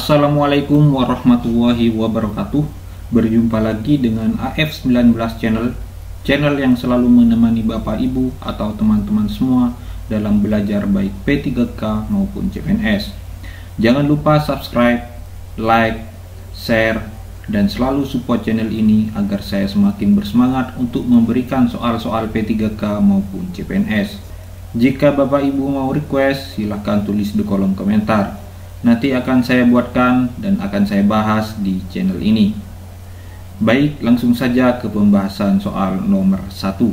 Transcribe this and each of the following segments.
Assalamualaikum warahmatullahi wabarakatuh. Berjumpa lagi dengan AF19 channel yang selalu menemani Bapak Ibu atau teman-teman semua dalam belajar baik P3K maupun CPNS. Jangan lupa subscribe, like, share, dan selalu support channel ini agar saya semakin bersemangat untuk memberikan soal-soal P3K maupun CPNS. Jika Bapak Ibu mau request, silahkan tulis di kolom komentar. Nanti akan saya buatkan dan akan saya bahas di channel ini. Baik, langsung saja ke pembahasan soal nomor 1.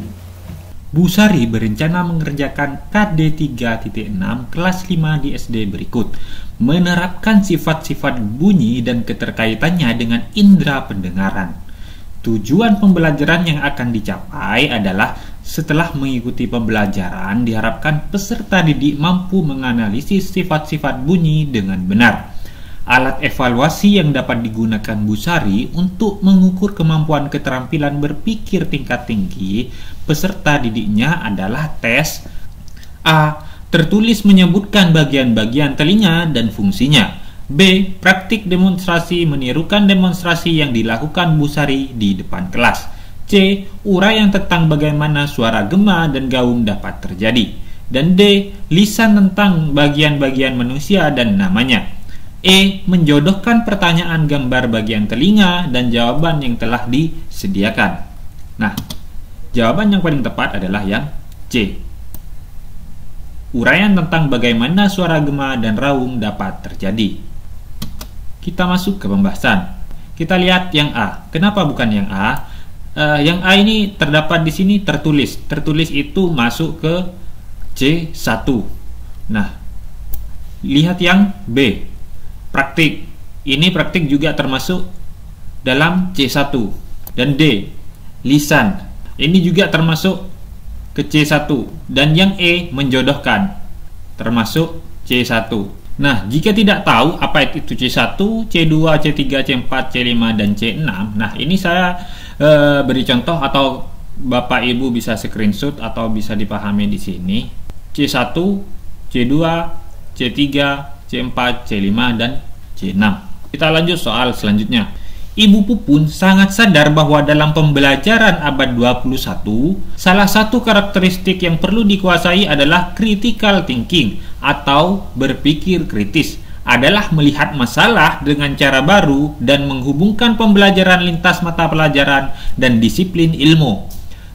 Bu Sari berencana mengerjakan KD 3.6 kelas 5 di SD berikut, menerapkan sifat-sifat bunyi dan keterkaitannya dengan indera pendengaran. Tujuan pembelajaran yang akan dicapai adalah setelah mengikuti pembelajaran, diharapkan peserta didik mampu menganalisis sifat-sifat bunyi dengan benar. Alat evaluasi yang dapat digunakan Bu Sari untuk mengukur kemampuan keterampilan berpikir tingkat tinggi peserta didiknya adalah tes A. Tertulis menyebutkan bagian-bagian telinga dan fungsinya. B. Praktik demonstrasi menirukan demonstrasi yang dilakukan Bu Sari di depan kelas. C. Uraian tentang bagaimana suara gema dan gaung dapat terjadi. Dan D. Lisan tentang bagian-bagian manusia dan namanya. E. Menjodohkan pertanyaan gambar bagian telinga dan jawaban yang telah disediakan. Nah, jawaban yang paling tepat adalah yang C. Uraian tentang bagaimana suara gema dan raung dapat terjadi. Kita masuk ke pembahasan. Kita lihat yang A. Kenapa bukan yang A? Yang A ini terdapat di sini tertulis. Tertulis itu masuk ke C1. Nah, lihat yang B. Praktik. Ini praktik juga termasuk dalam C1. Dan D. Lisan. Ini juga termasuk ke C1. Dan yang E. Menjodohkan. Termasuk C1. Nah, jika tidak tahu apa itu C1, C2, C3, C4, C5, dan C6, nah ini saya beri contoh atau Bapak Ibu bisa screenshot atau bisa dipahami di sini. C1, C2, C3, C4, C5, dan C6. Kita lanjut soal selanjutnya. Ibu Pupun sangat sadar bahwa dalam pembelajaran abad 21, salah satu karakteristik yang perlu dikuasai adalah critical thinking atau berpikir kritis, adalah melihat masalah dengan cara baru dan menghubungkan pembelajaran lintas mata pelajaran dan disiplin ilmu.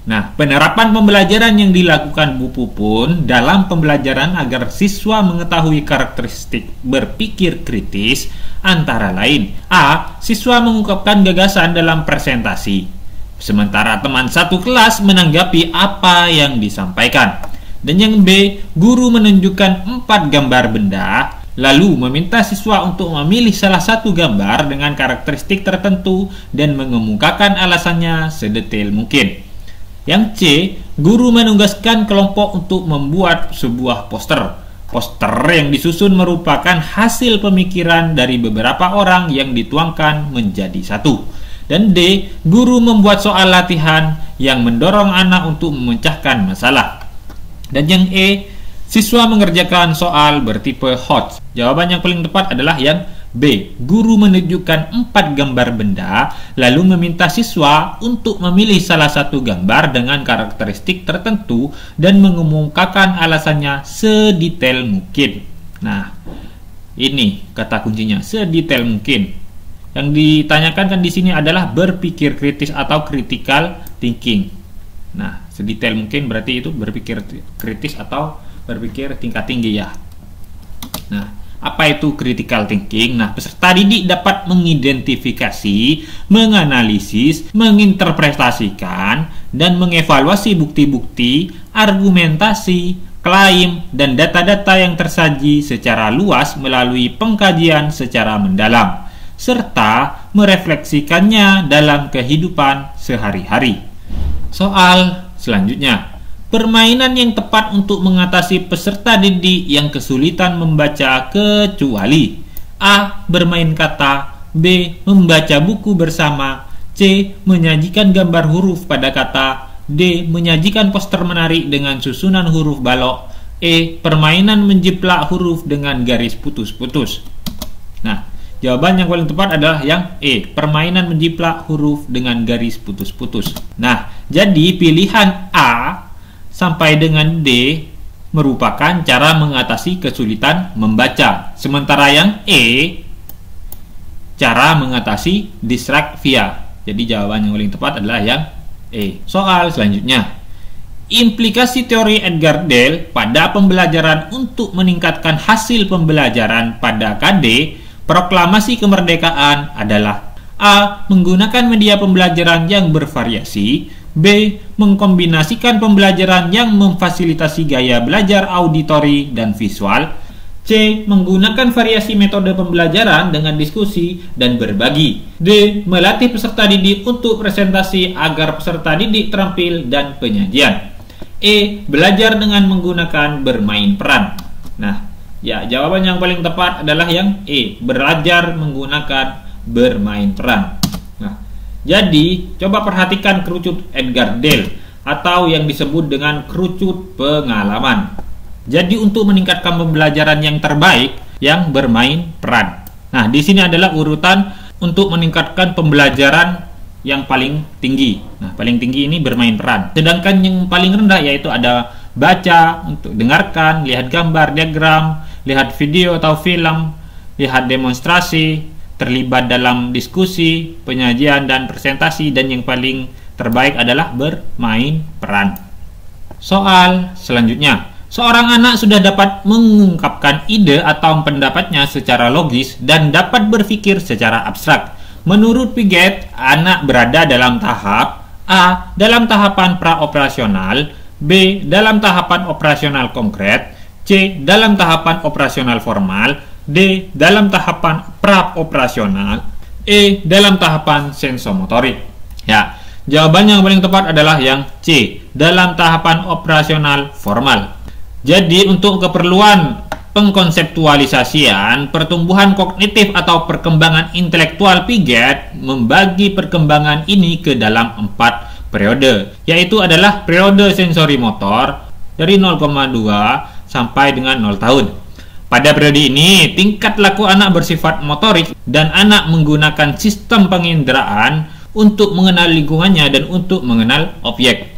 Nah, penerapan pembelajaran yang dilakukan Bu Pupun dalam pembelajaran agar siswa mengetahui karakteristik berpikir kritis antara lain: A. Siswa mengungkapkan gagasan dalam presentasi, sementara teman satu kelas menanggapi apa yang disampaikan. Dan yang B. Guru menunjukkan 4 gambar benda, lalu meminta siswa untuk memilih salah satu gambar dengan karakteristik tertentu dan mengemukakan alasannya sedetail mungkin. Yang C. Guru menugaskan kelompok untuk membuat sebuah poster. Poster yang disusun merupakan hasil pemikiran dari beberapa orang yang dituangkan menjadi satu. Dan D. Guru membuat soal latihan yang mendorong anak untuk memecahkan masalah. Dan yang E. Siswa mengerjakan soal bertipe HOTS. Jawaban yang paling tepat adalah yang B. Guru menunjukkan 4 gambar benda, lalu meminta siswa untuk memilih salah satu gambar dengan karakteristik tertentu dan mengemukakan alasannya sedetail mungkin. Nah, ini kata kuncinya, sedetail mungkin. Yang ditanyakan kan di sini adalah berpikir kritis atau critical thinking. Nah, sedetail mungkin berarti itu berpikir kritis atau berpikir tingkat tinggi ya. Nah, apa itu critical thinking? Nah, peserta didik dapat mengidentifikasi, menganalisis, menginterpretasikan, dan mengevaluasi bukti-bukti, argumentasi, klaim, dan data-data yang tersaji secara luas melalui pengkajian secara mendalam, serta merefleksikannya dalam kehidupan sehari-hari. Soal selanjutnya. Permainan yang tepat untuk mengatasi peserta didik yang kesulitan membaca kecuali: A. Bermain kata, B. Membaca buku bersama, C. Menyajikan gambar huruf pada kata, D. Menyajikan poster menarik dengan susunan huruf balok, E. Permainan menjiplak huruf dengan garis putus-putus. Nah, Jawaban yang paling tepat adalah yang E, permainan menjiplak huruf dengan garis putus-putus. Nah, jadi pilihan A sampai dengan D merupakan cara mengatasi kesulitan membaca. Sementara yang E, cara mengatasi disraksia. Jadi jawaban yang paling tepat adalah yang E. Soal selanjutnya. Implikasi teori Edgar Dale pada pembelajaran untuk meningkatkan hasil pembelajaran pada KD proklamasi kemerdekaan adalah A. Menggunakan media pembelajaran yang bervariasi. B. Mengkombinasikan pembelajaran yang memfasilitasi gaya belajar auditori dan visual. C. Menggunakan variasi metode pembelajaran dengan diskusi dan berbagi. D. Melatih peserta didik untuk presentasi agar peserta didik terampil dan penyajian. E. Belajar dengan menggunakan bermain peran. Nah, ya, jawaban yang paling tepat adalah yang E, belajar menggunakan bermain peran. Nah, jadi coba perhatikan kerucut Edgar Dale atau yang disebut dengan kerucut pengalaman. Jadi untuk meningkatkan pembelajaran yang terbaik, yang bermain peran. Nah, di sini adalah urutan untuk meningkatkan pembelajaran yang paling tinggi. Nah, paling tinggi ini bermain peran. Sedangkan yang paling rendah yaitu ada baca, untuk dengarkan, lihat gambar, diagram, lihat video atau film, lihat demonstrasi, terlibat dalam diskusi, penyajian dan presentasi, dan yang paling terbaik adalah bermain peran. Soal selanjutnya. Seorang anak sudah dapat mengungkapkan ide atau pendapatnya secara logis dan dapat berpikir secara abstrak. Menurut Piaget, anak berada dalam tahap A. Dalam tahapan praoperasional, B. Dalam tahapan operasional konkret, C. Dalam tahapan operasional formal, D. Dalam tahapan praoperasional, E. Dalam tahapan sensomotorik. Ya, jawaban yang paling tepat adalah yang C. Dalam tahapan operasional formal. Jadi untuk keperluan pengkonseptualisasian pertumbuhan kognitif atau perkembangan intelektual, Piaget membagi perkembangan ini ke dalam 4 periode, yaitu adalah periode sensori motor dari 0,2 sampai dengan 0 tahun. Pada periode ini, tingkat laku anak bersifat motorik dan anak menggunakan sistem penginderaan untuk mengenal lingkungannya dan untuk mengenal objek.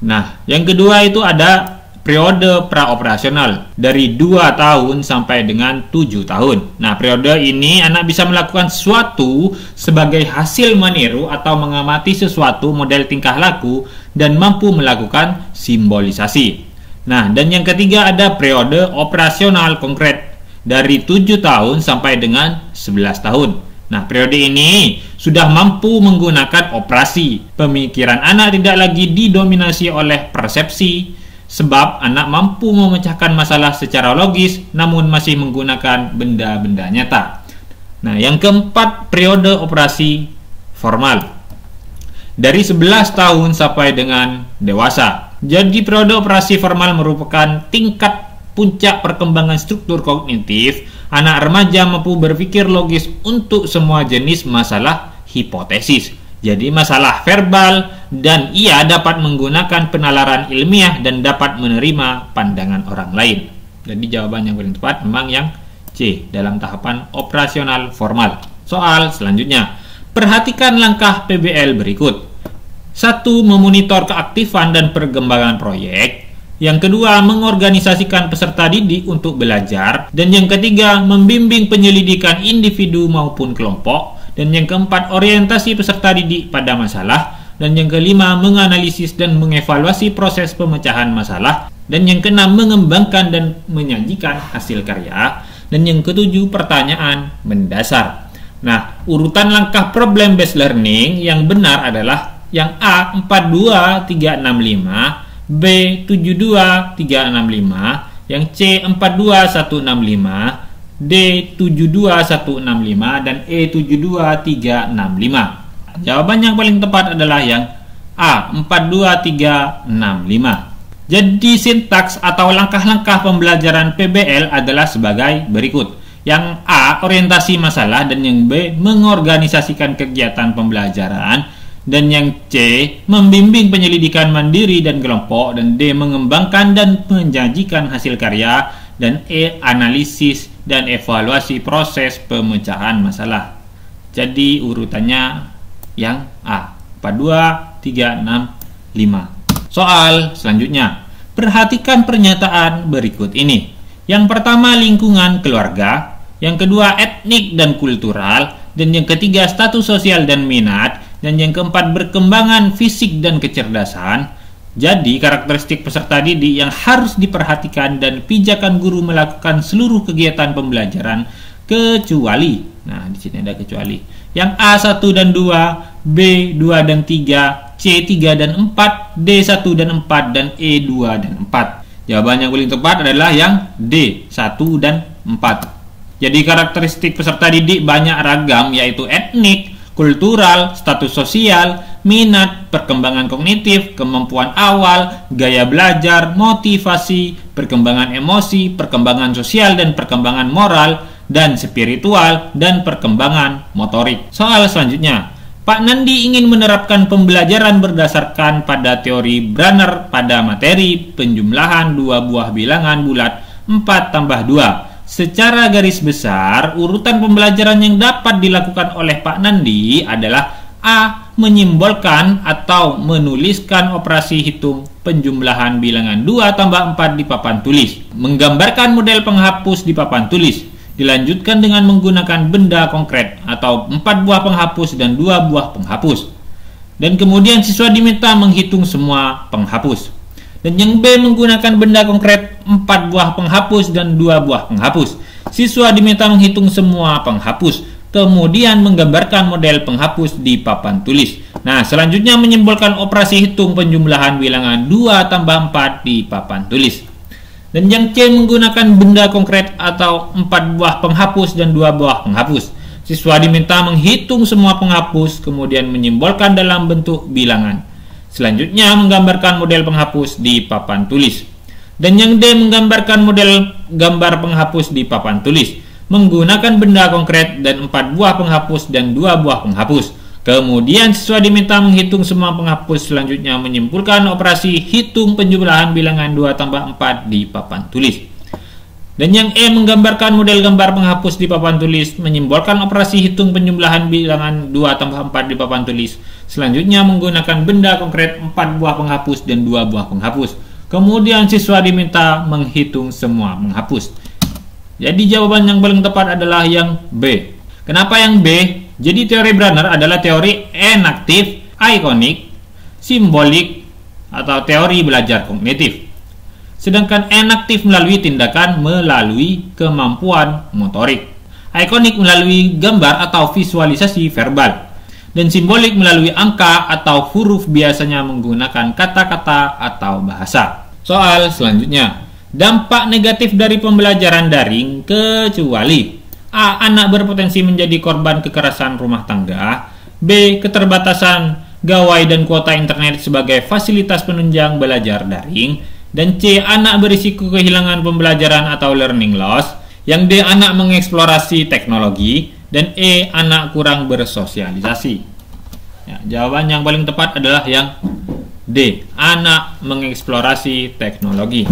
Nah, yang kedua itu ada periode praoperasional dari 2 tahun sampai dengan 7 tahun. Nah, periode ini anak bisa melakukan sesuatu sebagai hasil meniru atau mengamati sesuatu model tingkah laku dan mampu melakukan simbolisasi. Nah, dan yang ketiga ada periode operasional konkret dari 7 tahun sampai dengan 11 tahun. Nah, periode ini sudah mampu menggunakan operasi. Pemikiran anak tidak lagi didominasi oleh persepsi, sebab anak mampu memecahkan masalah secara logis namun masih menggunakan benda-benda nyata. Nah, yang keempat periode operasi formal dari 11 tahun sampai dengan dewasa. Jadi periode operasi formal merupakan tingkat puncak perkembangan struktur kognitif. Anak remaja mampu berpikir logis untuk semua jenis masalah hipotesis. Jadi masalah verbal, dan ia dapat menggunakan penalaran ilmiah dan dapat menerima pandangan orang lain. Jadi jawaban yang paling tepat memang yang C, dalam tahapan operasional formal. Soal selanjutnya. Perhatikan langkah PBL berikut. 1. Memonitor keaktifan dan perkembangan proyek. Yang kedua, mengorganisasikan peserta didik untuk belajar. Dan yang ketiga, membimbing penyelidikan individu maupun kelompok. Dan yang keempat, orientasi peserta didik pada masalah. Dan yang kelima, menganalisis dan mengevaluasi proses pemecahan masalah. Dan yang keenam, mengembangkan dan menyajikan hasil karya. Dan yang ketujuh, pertanyaan mendasar. Nah, urutan langkah problem based learning yang benar adalah yang A 42365, B 72365, yang C 42165, D 72165, dan E 72365. Jawaban yang paling tepat adalah yang A 42365. Jadi sintaks atau langkah-langkah pembelajaran PBL adalah sebagai berikut. Yang A, orientasi masalah, dan yang B, mengorganisasikan kegiatan pembelajaran, dan yang C, membimbing penyelidikan mandiri dan kelompok, dan D, mengembangkan dan menjanjikan hasil karya, dan E, analisis dan evaluasi proses pemecahan masalah. Jadi urutannya yang A, 42, 3, 6, 5. Soal selanjutnya, perhatikan pernyataan berikut ini. Yang pertama lingkungan keluarga, yang kedua etnik dan kultural, dan yang ketiga status sosial dan minat, dan yang keempat berkembangan fisik dan kecerdasan. Jadi karakteristik peserta didik yang harus diperhatikan dan pijakan guru melakukan seluruh kegiatan pembelajaran kecuali, nah di sini ada kecuali, yang A1 dan 2, B2 dan 3, C3 dan 4, D1 dan 4, dan E2 dan 4. Jawaban yang paling tepat adalah yang D1 dan 4. Jadi karakteristik peserta didik banyak ragam, yaitu etnik, kultural, status sosial, minat, perkembangan kognitif, kemampuan awal, gaya belajar, motivasi, perkembangan emosi, perkembangan sosial dan perkembangan moral, dan spiritual, dan perkembangan motorik. Soal selanjutnya, Pak Nandi ingin menerapkan pembelajaran berdasarkan pada teori Brunner pada materi penjumlahan dua buah bilangan bulat 4 tambah 2. Secara garis besar, urutan pembelajaran yang dapat dilakukan oleh Pak Nandi adalah A. Menyimbolkan atau menuliskan operasi hitung penjumlahan bilangan 2 tambah 4 di papan tulis, menggambarkan model penghapus di papan tulis, dilanjutkan dengan menggunakan benda konkret atau 4 buah penghapus dan 2 buah penghapus, dan kemudian siswa diminta menghitung semua penghapus. Dan yang B menggunakan benda konkret 4 buah penghapus dan 2 buah penghapus. Siswa diminta menghitung semua penghapus, kemudian menggambarkan model penghapus di papan tulis. Nah, selanjutnya menyimbolkan operasi hitung penjumlahan bilangan 2 tambah 4 di papan tulis. Dan yang C menggunakan benda konkret atau 4 buah penghapus dan 2 buah penghapus. Siswa diminta menghitung semua penghapus, kemudian menyimbolkan dalam bentuk bilangan. Selanjutnya menggambarkan model penghapus di papan tulis. Dan yang D menggambarkan model gambar penghapus di papan tulis, menggunakan benda konkret dan 4 buah penghapus dan 2 buah penghapus. Kemudian siswa diminta menghitung semua penghapus, selanjutnya menyimpulkan operasi hitung penjumlahan bilangan 2 tambah 4 di papan tulis. Dan yang E menggambarkan model gambar penghapus di papan tulis, menyimbolkan operasi hitung penjumlahan bilangan 2 tambah 4 di papan tulis. Selanjutnya menggunakan benda konkret 4 buah penghapus dan 2 buah penghapus. Kemudian siswa diminta menghitung semua penghapus. Jadi jawaban yang paling tepat adalah yang B. Kenapa yang B? Jadi teori Brunner adalah teori enaktif, ikonik, simbolik, atau teori belajar kognitif. Sedangkan enaktif melalui tindakan melalui kemampuan motorik, ikonik melalui gambar atau visualisasi verbal, dan simbolik melalui angka atau huruf, biasanya menggunakan kata-kata atau bahasa. Soal selanjutnya, dampak negatif dari pembelajaran daring kecuali A. Anak berpotensi menjadi korban kekerasan rumah tangga, B. Keterbatasan gawai dan kuota internet sebagai fasilitas penunjang belajar daring, dan C. Anak berisiko kehilangan pembelajaran atau learning loss, yang D. Anak mengeksplorasi teknologi, dan E. Anak kurang bersosialisasi. Ya, jawaban yang paling tepat adalah yang D. Anak mengeksplorasi teknologi.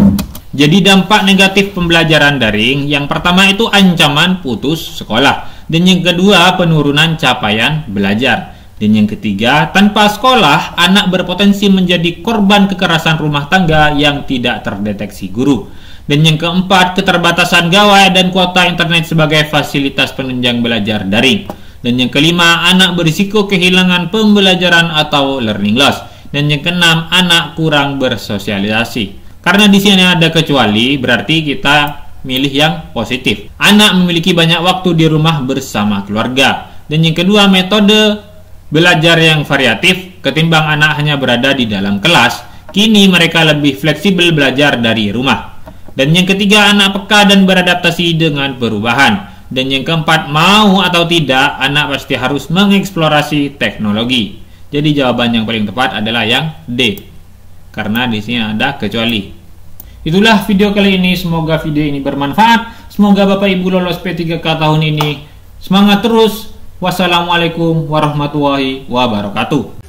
Jadi dampak negatif pembelajaran daring, yang pertama itu ancaman putus sekolah, dan yang kedua penurunan capaian belajar. Dan yang ketiga, tanpa sekolah, anak berpotensi menjadi korban kekerasan rumah tangga yang tidak terdeteksi guru. Dan yang keempat, keterbatasan gawai dan kuota internet sebagai fasilitas penunjang belajar daring. Dan yang kelima, anak berisiko kehilangan pembelajaran atau learning loss. Dan yang keenam, anak kurang bersosialisasi. Karena di sini ada kecuali, berarti kita milih yang positif. Anak memiliki banyak waktu di rumah bersama keluarga. Dan yang kedua, metode belajar yang variatif, ketimbang anak hanya berada di dalam kelas, kini mereka lebih fleksibel belajar dari rumah. Dan yang ketiga, anak peka dan beradaptasi dengan perubahan. Dan yang keempat, mau atau tidak, anak pasti harus mengeksplorasi teknologi. Jadi jawaban yang paling tepat adalah yang D, karena di sini ada kecuali. Itulah video kali ini, semoga video ini bermanfaat. Semoga Bapak Ibu lolos P3K tahun ini. Semangat terus. Wassalamualaikum warahmatullahi wabarakatuh.